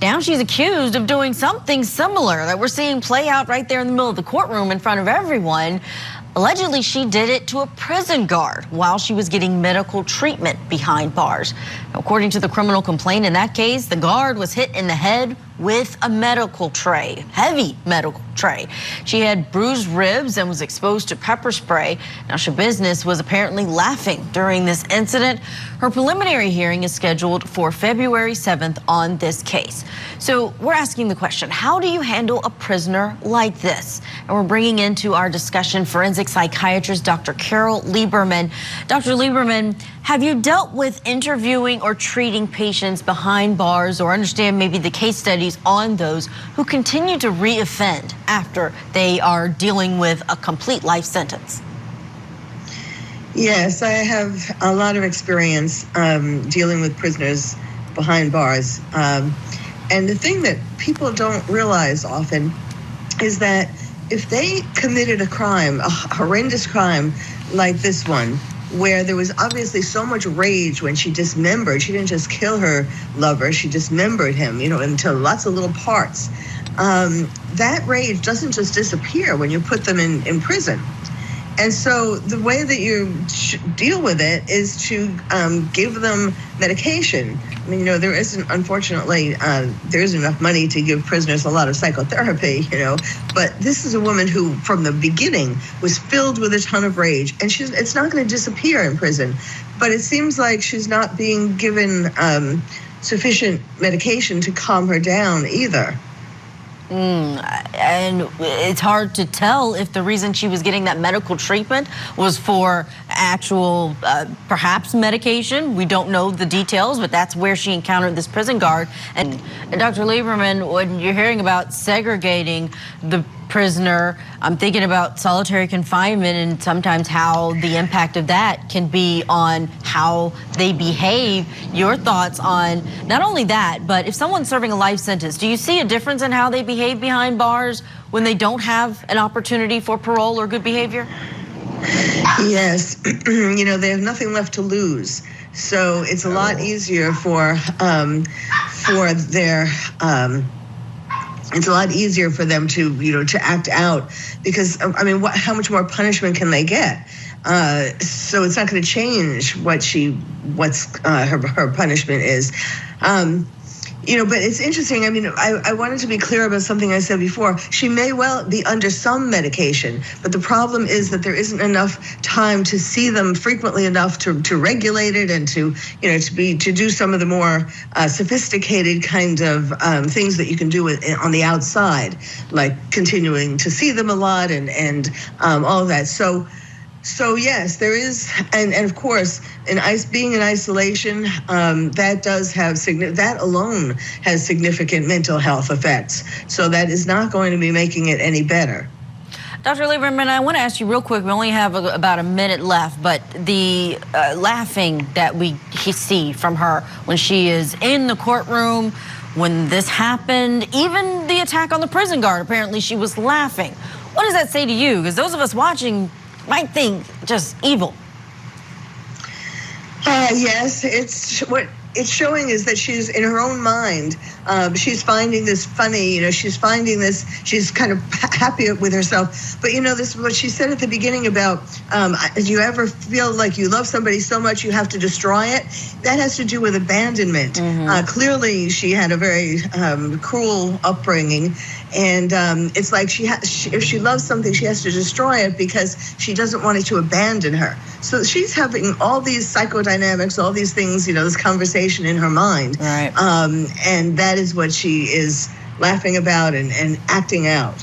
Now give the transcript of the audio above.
Now she's accused of doing something similar that we're seeing play out right there in the middle of the courtroom in front of everyone. Allegedly, she did it to a prison guard while she was getting medical treatment behind bars. Now, according to the criminal complaint in that case, the guard was hit in the head with a medical tray, heavy medical tray. She had bruised ribs and was exposed to pepper spray. Now, Schabusiness was apparently laughing during this incident. Her preliminary hearing is scheduled for February 7th on this case. So we're asking the question, how do you handle a prisoner like this? And we're bringing into our discussion forensic psychiatrist Dr. Carol Lieberman. Dr. Lieberman, have you dealt with interviewing or treating patients behind bars, or understand maybe the case studies on those who continue to reoffend after they are dealing with a complete life sentence? Yes, I have a lot of experience dealing with prisoners behind bars. And the thing that people don't realize often is that if they committed a crime, a horrendous crime like this one, where there was obviously so much rage when she dismembered, she didn't just kill her lover, she dismembered him, into lots of little parts. That rage doesn't just disappear when you put them in prison. And so the way that you deal with it is to give them medication. I mean, there isn't, unfortunately, there isn't enough money to give prisoners a lot of psychotherapy, but this is a woman who, from the beginning, was filled with a ton of rage, and it's not going to disappear in prison. But it seems like she's not being given sufficient medication to calm her down either. And it's hard to tell if the reason she was getting that medical treatment was for actual, perhaps medication. We don't know the details, but that's where she encountered this prison guard. And Dr. Lieberman, when you're hearing about segregating the prisoner, I'm thinking about solitary confinement and sometimes how the impact of that can be on how they behave. Your thoughts on not only that, but if someone's serving a life sentence, do you see a difference in how they behave behind bars when they don't have an opportunity for parole or good behavior? Yes, they have nothing left to lose. So it's a lot easier it's a lot easier for them to act out, because how much more punishment can they get? So it's not going to change what her punishment is. But it's interesting. I wanted to be clear about something I said before. She may well be under some medication, but the problem is that there isn't enough time to see them frequently enough to regulate it and to do some of the more sophisticated kind of things that you can do on the outside, like continuing to see them a lot and all of that. So yes, there is, and of course, being in isolation, that does have that alone has significant mental health effects. So that is not going to be making it any better. Dr. Lieberman, I want to ask you real quick. We only have about a minute left, but the laughing that we see from her when she is in the courtroom, when this happened, even the attack on the prison guard, apparently she was laughing. What does that say to you? Because those of us watching might think just evil. Yes, what it's showing is that she's in her own mind. She's finding this funny, she's kind of happy with herself. But this is what she said at the beginning about, do you ever feel like you love somebody so much you have to destroy it? That has to do with abandonment. Clearly, she had a very cruel upbringing. And it's like if she loves something, she has to destroy it because she doesn't want it to abandon her. So she's having all these psychodynamics, all these things, this conversation in her mind. Right. And that is what she is laughing about and acting out.